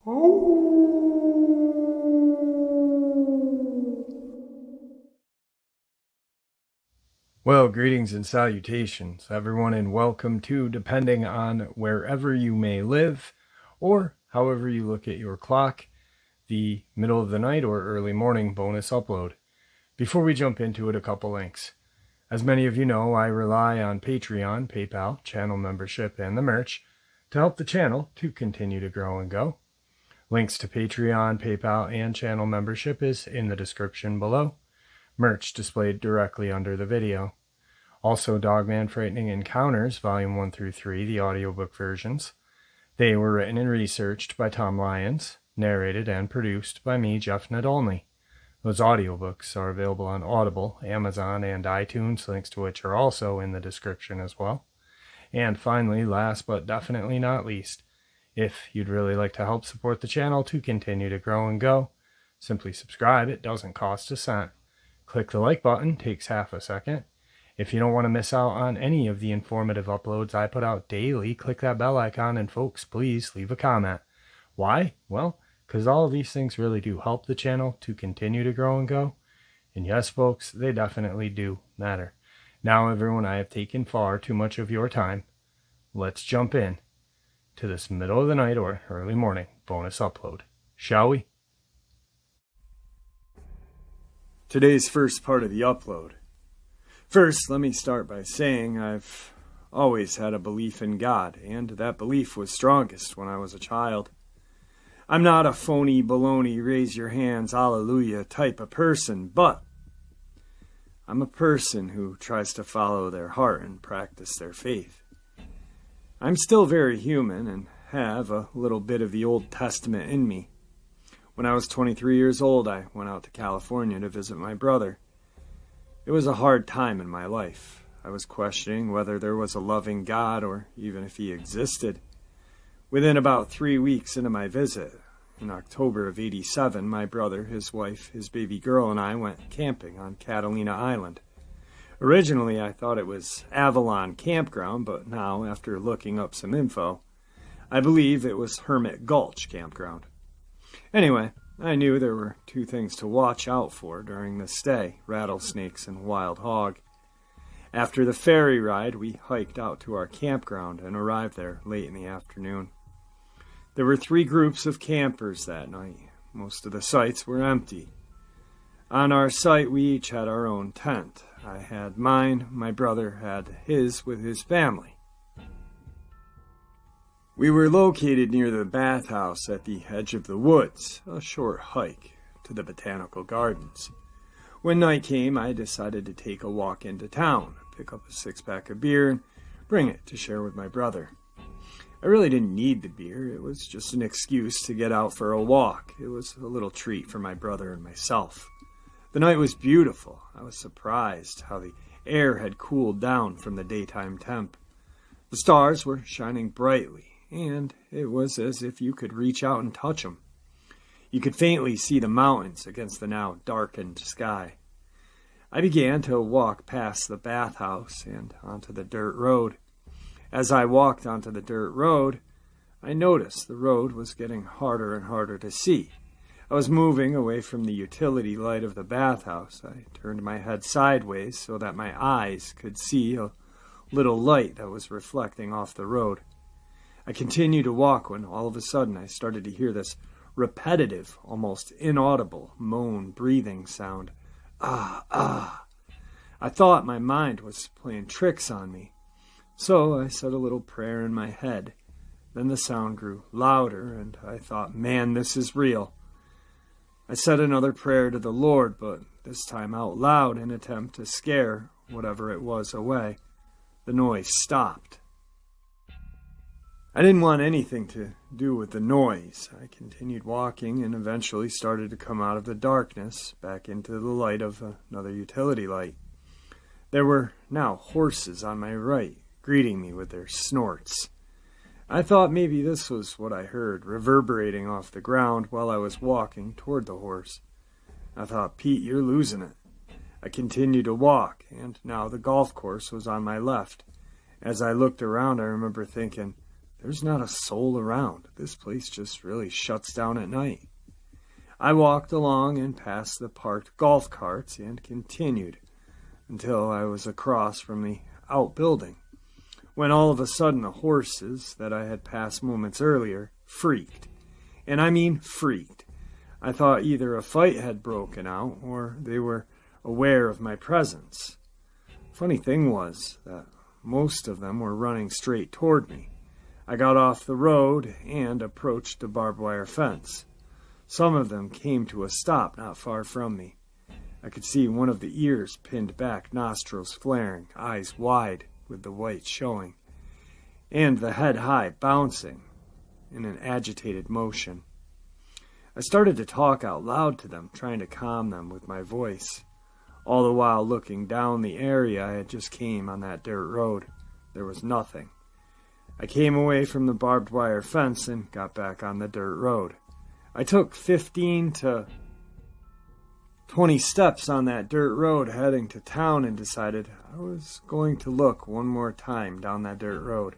Well, greetings and salutations, everyone, and welcome to, depending on wherever you may live, or however you look at your clock, the middle of the night or early morning bonus upload. Before we jump into it, a couple links. As many of you know, I rely on Patreon, PayPal, channel membership, and the merch to help the channel to continue to grow and go. Links to Patreon, PayPal, and channel membership is in the description below. Merch displayed directly under the video. Also, Dogman Frightening Encounters, Volume 1 through 3, the audiobook versions. They were written and researched by Tom Lyons, narrated and produced by me, Jeff Nadolny. Those audiobooks are available on Audible, Amazon, and iTunes, links to which are also in the description as well. And finally, last but definitely not least, if you'd really like to help support the channel to continue to grow and go, simply subscribe. It doesn't cost a cent. Click the like button, takes half a second. If you don't want to miss out on any of the informative uploads I put out daily, click that bell icon, and folks, please leave a comment. Why? Well, because all of these things really do help the channel to continue to grow and go. And yes, folks, they definitely do matter. Now, everyone, I have taken far too much of your time. Let's jump in to this middle of the night or early morning bonus upload, shall we? Today's first part of the upload. First, let me start by saying I've always had a belief in God, and that belief was strongest when I was a child. I'm not a phony baloney, raise your hands, hallelujah type of person, but I'm a person who tries to follow their heart and practice their faith. I'm still very human and have a little bit of the Old Testament in me. When I was 23 years old, I went out to California to visit my brother. It was a hard time in my life. I was questioning whether there was a loving God or even if he existed. Within about 3 weeks into my visit, in October of '87, my brother, his wife, his baby girl, and I went camping on Catalina Island. Originally, I thought it was Avalon Campground, but now, after looking up some info, I believe it was Hermit Gulch Campground. Anyway, I knew there were two things to watch out for during this stay, rattlesnakes and wild hog. After the ferry ride, we hiked out to our campground and arrived there late in the afternoon. There were 3 groups of campers that night. Most of the sites were empty. On our site, we each had our own tent. I had mine, my brother had his with his family. We were located near the bathhouse at the edge of the woods, a short hike to the botanical gardens. When night came, I decided to take a walk into town, pick up a 6-pack of beer, and bring it to share with my brother. I really didn't need the beer. It was just an excuse to get out for a walk. It was a little treat for my brother and myself. The night was beautiful. I was surprised how the air had cooled down from the daytime temp. The stars were shining brightly, and it was as if you could reach out and touch them. You could faintly see the mountains against the now darkened sky. I began to walk past the bathhouse and onto the dirt road. As I walked onto the dirt road, I noticed the road was getting harder and harder to see. I was moving away from the utility light of the bathhouse. I turned my head sideways so that my eyes could see a little light that was reflecting off the road. I continued to walk when all of a sudden I started to hear this repetitive, almost inaudible moan breathing sound. Ah, ah. I thought my mind was playing tricks on me. So I said a little prayer in my head. Then the sound grew louder, and I thought, man, this is real. I said another prayer to the Lord, but this time out loud in an attempt to scare whatever it was away. The noise stopped. I didn't want anything to do with the noise. I continued walking and eventually started to come out of the darkness back into the light of another utility light. There were now horses on my right, greeting me with their snorts. I thought maybe this was what I heard, reverberating off the ground while I was walking toward the horse. I thought, Pete, you're losing it. I continued to walk, and now the golf course was on my left. As I looked around, I remember thinking, There's not a soul around. This place just really shuts down at night. I walked along and past the parked golf carts and continued until I was across from the outbuilding, when all of a sudden the horses that I had passed moments earlier freaked. And I mean freaked. I thought either a fight had broken out or they were aware of my presence. Funny thing was that most of them were running straight toward me. I got off the road and approached the barbed wire fence. Some of them came to a stop not far from me. I could see one of the ears pinned back, nostrils flaring, eyes wide with the white showing, and the head high, bouncing in an agitated motion. I started to talk out loud to them, trying to calm them with my voice, all the while looking down the area I had just came on that dirt road. There was nothing. I came away from the barbed wire fence and got back on the dirt road. I took 15 to 20 steps on that dirt road heading to town and decided I was going to look one more time down that dirt road.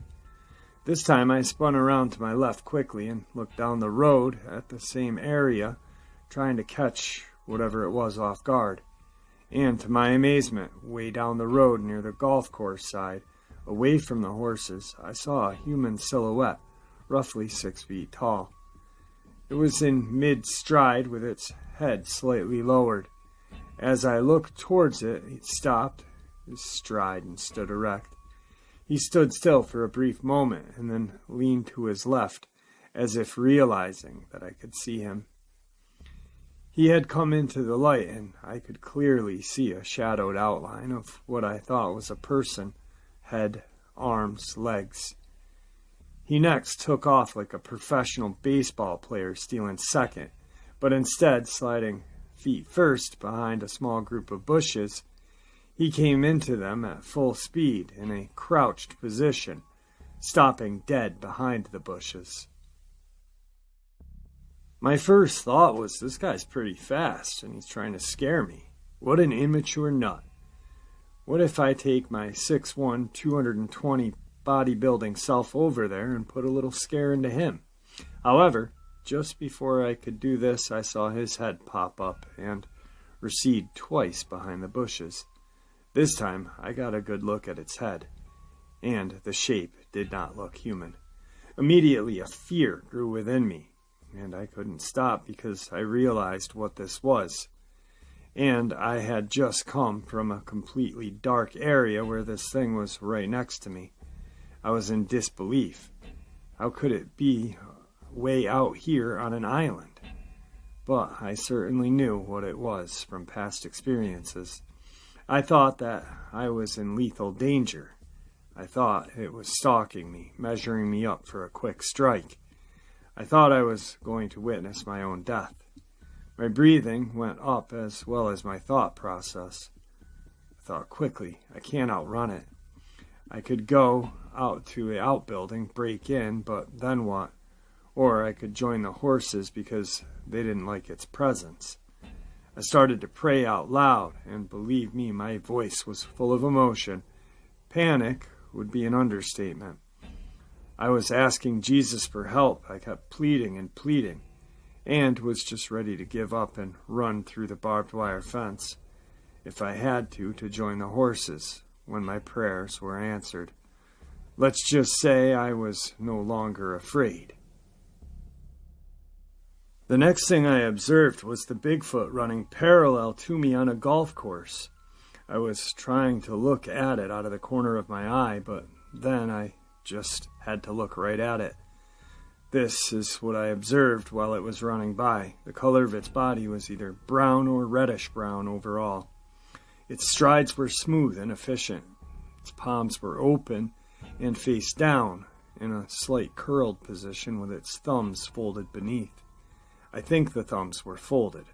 This time I spun around to my left quickly and looked down the road at the same area, trying to catch whatever it was off guard. And to my amazement, way down the road near the golf course side, away from the horses, I saw a human silhouette, roughly 6 feet tall. It was in mid-stride with its head slightly lowered. As I looked towards it, it stopped his stride and stood erect. He stood still for a brief moment and then leaned to his left, as if realizing that I could see him. He had come into the light, and I could clearly see a shadowed outline of what I thought was a person, head, arms, legs. He next took off like a professional baseball player stealing second, but instead, sliding feet first behind a small group of bushes, he came into them at full speed in a crouched position, stopping dead behind the bushes. My first thought was, this guy's pretty fast, and he's trying to scare me. What an immature nut. What if I take my 6'1", 220 bodybuilding self over there and put a little scare into him? However, just before I could do this, I saw his head pop up and recede twice behind the bushes. This time, I got a good look at its head, and the shape did not look human. Immediately, a fear grew within me, and I couldn't stop because I realized what this was. And I had just come from a completely dark area where this thing was right next to me. I was in disbelief. How could it be way out here on an island? But I certainly knew what it was from past experiences. I thought that I was in lethal danger. I thought it was stalking me, measuring me up for a quick strike. I thought I was going to witness my own death. My breathing went up as well as my thought process. I thought quickly, I can't outrun it. I could go out to the outbuilding, break in, but then what? Or I could join the horses because they didn't like its presence. I started to pray out loud, and believe me, my voice was full of emotion. Panic would be an understatement. I was asking Jesus for help. I kept pleading and pleading, and was just ready to give up and run through the barbed wire fence, if I had to join the horses, when my prayers were answered. Let's just say I was no longer afraid. The next thing I observed was the Bigfoot running parallel to me on a golf course. I was trying to look at it out of the corner of my eye, but then I just had to look right at it. This is what I observed while it was running by. The color of its body was either brown or reddish-brown overall. Its strides were smooth and efficient. Its palms were open and face down in a slight curled position with its thumbs folded beneath. I think the thumbs were folded.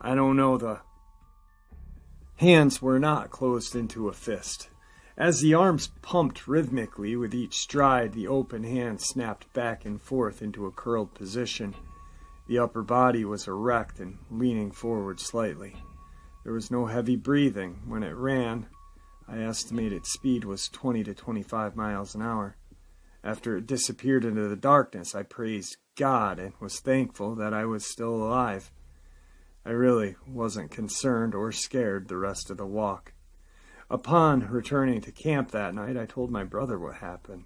I don't know, the hands were not closed into a fist. As the arms pumped rhythmically with each stride, the open hand snapped back and forth into a curled position. The upper body was erect and leaning forward slightly. There was no heavy breathing. When it ran, I estimate its speed was 20 to 25 miles an hour. After it disappeared into the darkness, I praised God and was thankful that I was still alive. I really wasn't concerned or scared the rest of the walk. Upon returning to camp that night, I told my brother what happened.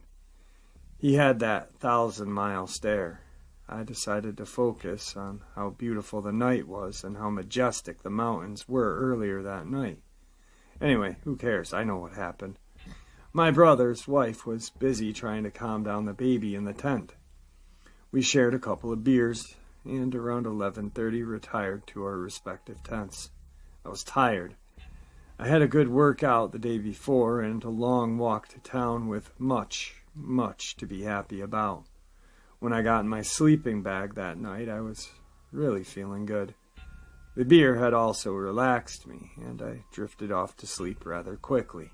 He had that 1,000-mile stare. I decided to focus on how beautiful the night was and how majestic the mountains were earlier that night. Anyway, who cares? I know what happened. My brother's wife was busy trying to calm down the baby in the tent. We shared a couple of beers, and around 11:30 retired to our respective tents. I was tired. I had a good workout the day before and a long walk to town with much to be happy about. When I got in my sleeping bag that night, I was really feeling good. The beer had also relaxed me, and I drifted off to sleep rather quickly.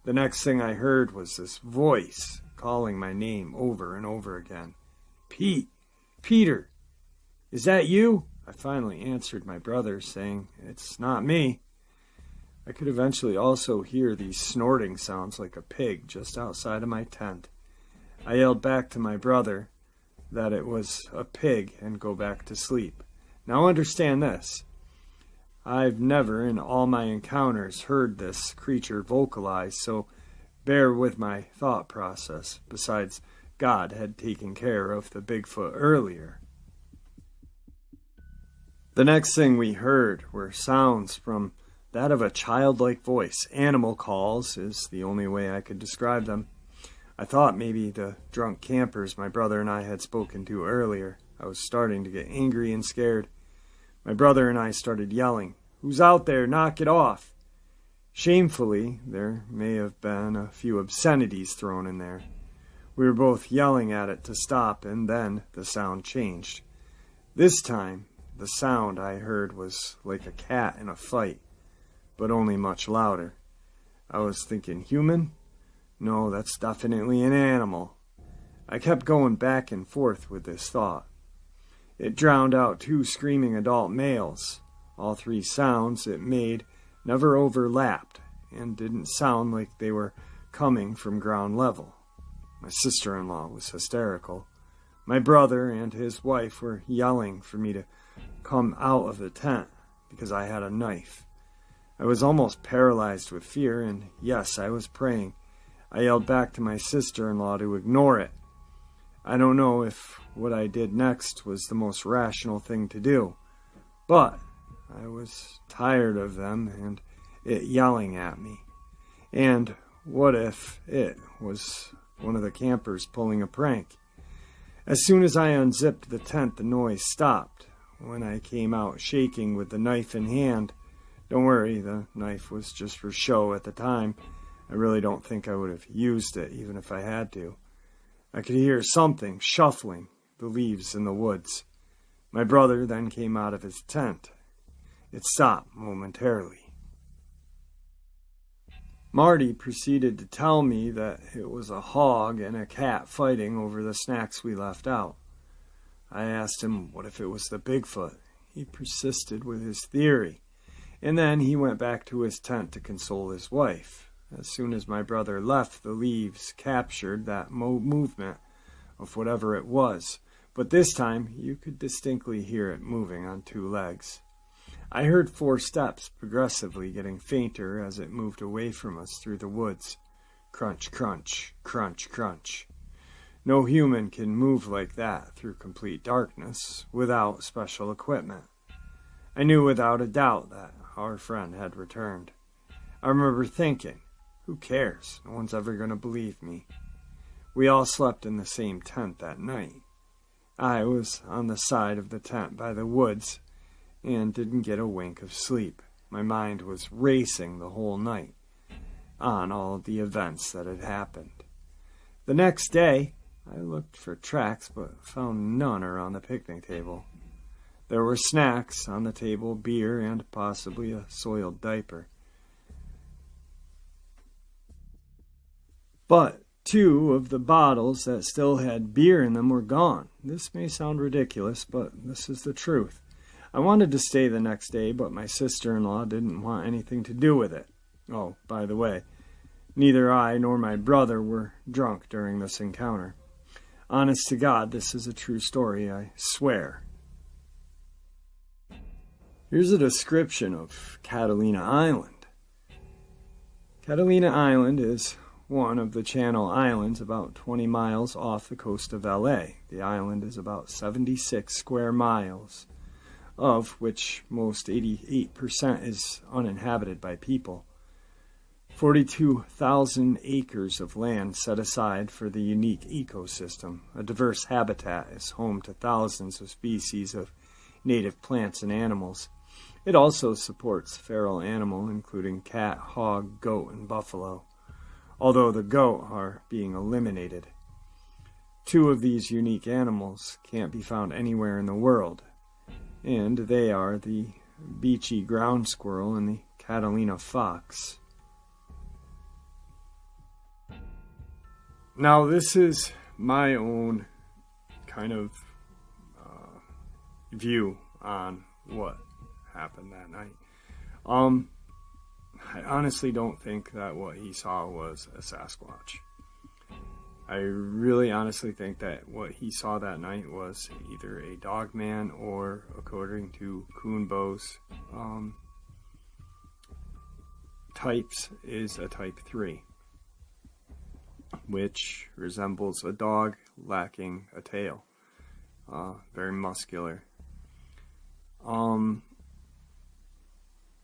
The next thing I heard was this voice calling my name over and over again. "Pete! Peter! Is that you?" I finally answered my brother, saying, "It's not me." I could eventually also hear these snorting sounds like a pig just outside of my tent. I yelled back to my brother that it was a pig and go back to sleep. Now understand this. I've never in all my encounters heard this creature vocalize, so bear with my thought process. Besides, God had taken care of the Bigfoot earlier. The next thing we heard were sounds from that of a childlike voice. Animal calls is the only way I could describe them. I thought maybe the drunk campers my brother and I had spoken to earlier. I was starting to get angry and scared. My brother and I started yelling, "Who's out there? Knock it off!" Shamefully, there may have been a few obscenities thrown in there. We were both yelling at it to stop, and then the sound changed. This time, the sound I heard was like a cat in a fight, but only much louder. I was thinking, human? No, that's definitely an animal. I kept going back and forth with this thought. It drowned out 2 screaming adult males. All 3 sounds it made never overlapped and didn't sound like they were coming from ground level. My sister-in-law was hysterical. My brother and his wife were yelling for me to come out of the tent because I had a knife. I was almost paralyzed with fear, and yes, I was praying. I yelled back to my sister-in-law to ignore it. I don't know if what I did next was the most rational thing to do, but I was tired of them and it yelling at me. And what if it was one of the campers pulling a prank? As soon as I unzipped the tent, the noise stopped. When I came out shaking with the knife in hand, don't worry, the knife was just for show at the time. I really don't think I would have used it, even if I had to. I could hear something shuffling the leaves in the woods. My brother then came out of his tent. It stopped momentarily. Marty proceeded to tell me that it was a hog and a cat fighting over the snacks we left out. I asked him what if it was the Bigfoot. He persisted with his theory, and then he went back to his tent to console his wife. As soon as my brother left, the leaves captured that movement of whatever it was, but this time you could distinctly hear it moving on 2 legs. I heard 4 steps progressively getting fainter as it moved away from us through the woods. Crunch, crunch, crunch, crunch. No human can move like that through complete darkness without special equipment. I knew without a doubt that our friend had returned. I remember thinking, who cares? No one's ever going to believe me. We all slept in the same tent that night. I was on the side of the tent by the woods and didn't get a wink of sleep. My mind was racing the whole night on all of the events that had happened. The next day, I looked for tracks but found none around the picnic table. There were snacks on the table, beer, and possibly a soiled diaper. But 2 of the bottles that still had beer in them were gone. This may sound ridiculous, but this is the truth. I wanted to stay the next day, but my sister-in-law didn't want anything to do with it. Oh, by the way, Neither I nor my brother were drunk during this encounter. Honest to God, this is a true story, I swear. Here's a description of Catalina Island. Catalina Island is one of the Channel Islands about 20 miles off the coast of LA. The island is about 76 square miles, of which most 88% is uninhabited by people. 42,000 acres of land set aside for the unique ecosystem. A diverse habitat is home to thousands of species of native plants and animals. It also supports feral animal, including cat, hog, goat, and buffalo, although the goat are being eliminated. 2 of these unique animals can't be found anywhere in the world, and they are the beachy ground squirrel and the Catalina fox. Now, this is my own kind of view on what happened that night. I honestly don't think that what he saw was a Sasquatch. I really honestly think that what he saw that night was either a dogman or, according to Kuhnbo's types, is a type 3. Which resembles a dog lacking a tail. Very muscular.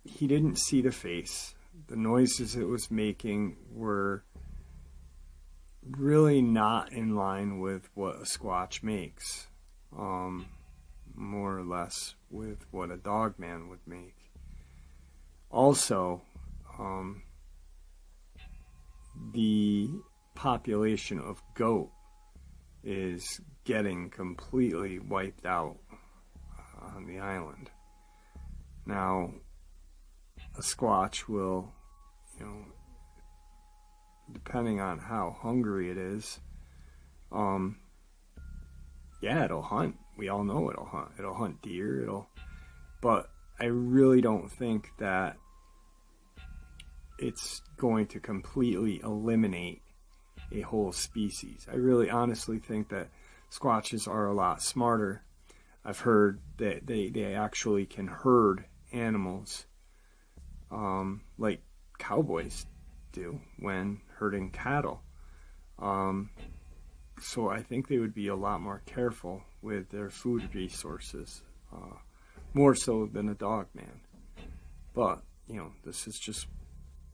He didn't see the face. The noises it was making were really not in line with what a squatch makes. More or less with what a dogman would make. Also, the population of goat is getting completely wiped out on the island. Now, a squatch will, depending on how hungry it is, it'll hunt. We all know it'll hunt. It'll hunt deer, but I really don't think that it's going to completely eliminate a whole species. I really honestly think that squatches are a lot smarter. I've heard that they actually can herd animals like cowboys do when herding cattle. So I think they would be a lot more careful with their food resources, more so than a dog man. But, this is just,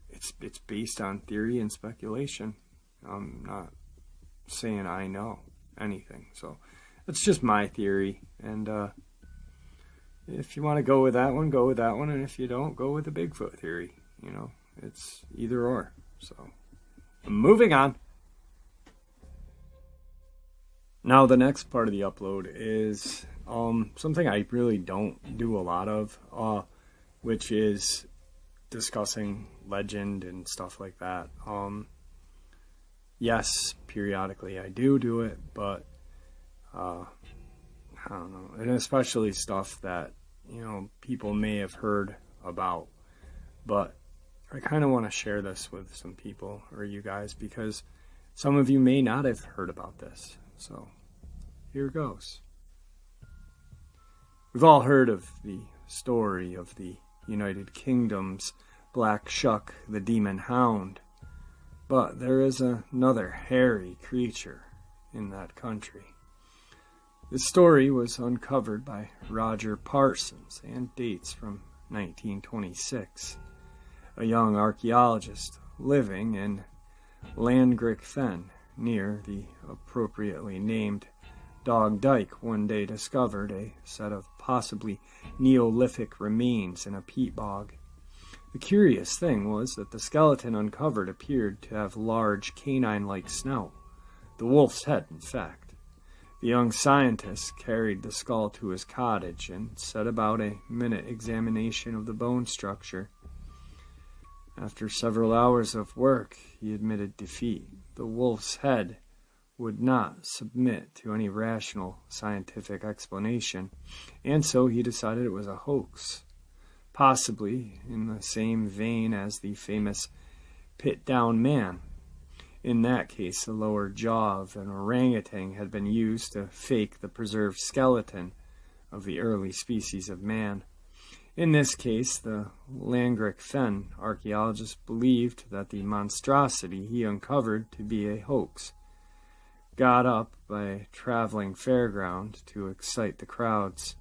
it's based on theory and speculation. I'm not saying I know anything. So it's just my theory. And if you want to go with that one, go with that one. And if you don't, go with the Bigfoot theory. It's either or. So moving on. Now the next part of the upload is something I really don't do a lot of, which is discussing legend and stuff like that. Yes, periodically I do it, but I don't know, and especially stuff that people may have heard about, but I kind of want to share this with some people or you guys because some of you may not have heard about this. So here goes. We've all heard of the story of the United Kingdom's Black Shuck, the Demon Hound. But there is another hairy creature in that country. This story was uncovered by Roger Parsons and dates from 1926. A young archaeologist living in Llangrick Fen, near the appropriately named Dogdyke, one day discovered a set of possibly Neolithic remains in a peat bog. The curious thing was that the skeleton uncovered appeared to have large canine-like snout, the wolf's head, in fact. The young scientist carried the skull to his cottage and set about a minute examination of the bone structure. After several hours of work, he admitted defeat. The wolf's head would not submit to any rational scientific explanation, and so he decided it was a hoax. Possibly in the same vein as the famous pit-down man. In that case, the lower jaw of an orangutan had been used to fake the preserved skeleton of the early species of man. In this case, the Langrick Fen archaeologist believed that the monstrosity he uncovered to be a hoax, got up by a traveling fairground to excite the crowds.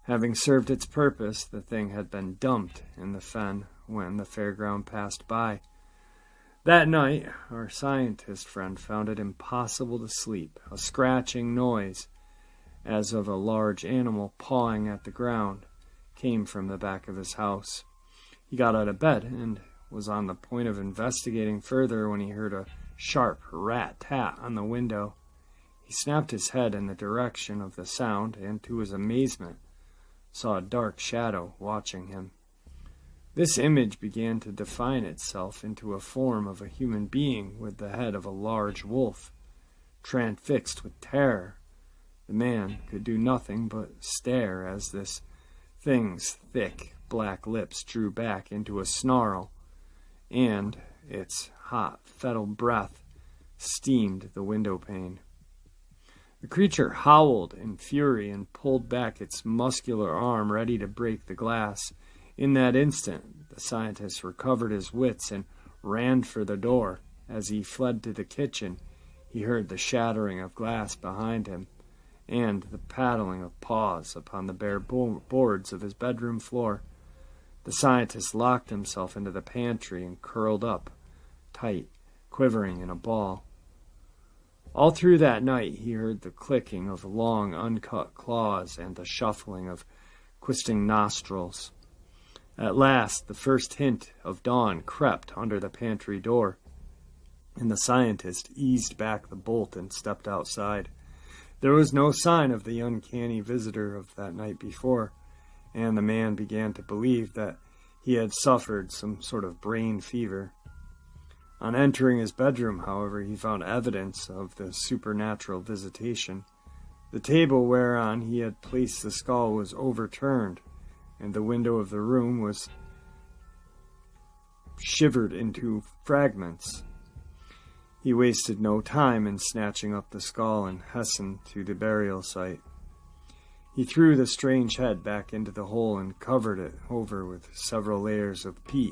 Having served its purpose, the thing had been dumped in the fen when the fairground passed by. That night, our scientist friend found it impossible to sleep. A scratching noise, as of a large animal pawing at the ground, came from the back of his house. He got out of bed and was on the point of investigating further when he heard a sharp rat-tat on the window. He snapped his head in the direction of the sound and, to his amazement, saw a dark shadow watching him. This image began to define itself into a form of a human being with the head of a large wolf. Transfixed with terror, the man could do nothing but stare as this thing's thick black lips drew back into a snarl, and its hot, fetid breath steamed the window pane. The creature howled in fury and pulled back its muscular arm, ready to break the glass. In that instant, the scientist recovered his wits and ran for the door. As he fled to the kitchen, he heard the shattering of glass behind him and the paddling of paws upon the bare boards of his bedroom floor. The scientist locked himself into the pantry and curled up, tight, quivering in a ball. All through that night he heard the clicking of long, uncut claws and the shuffling of twisting nostrils. At last, the first hint of dawn crept under the pantry door, and the scientist eased back the bolt and stepped outside. There was no sign of the uncanny visitor of that night before, and the man began to believe that he had suffered some sort of brain fever. On entering his bedroom, however, he found evidence of the supernatural visitation. The table whereon he had placed the skull was overturned, and the window of the room was shivered into fragments. He wasted no time in snatching up the skull and hastened to the burial site. He threw the strange head back into the hole and covered it over with several layers of peat.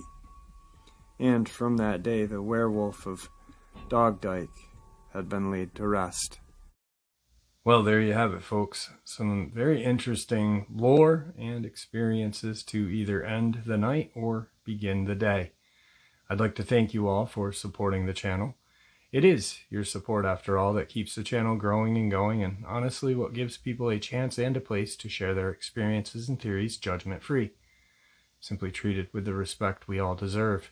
And from that day, the Werewolf of Dogdyke had been laid to rest. Well, there you have it, folks. Some very interesting lore and experiences to either end the night or begin the day. I'd like to thank you all for supporting the channel. It is your support, after all, that keeps the channel growing and going, and honestly what gives people a chance and a place to share their experiences and theories judgment-free, simply treated with the respect we all deserve.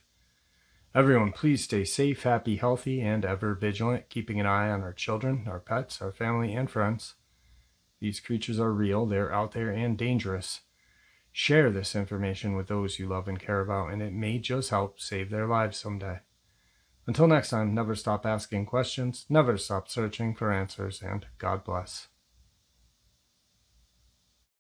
Everyone, please stay safe, happy, healthy, and ever vigilant, keeping an eye on our children, our pets, our family, and friends. These creatures are real, they're out there, and dangerous. Share this information with those you love and care about, and it may just help save their lives someday. Until next time, never stop asking questions, never stop searching for answers, and God bless.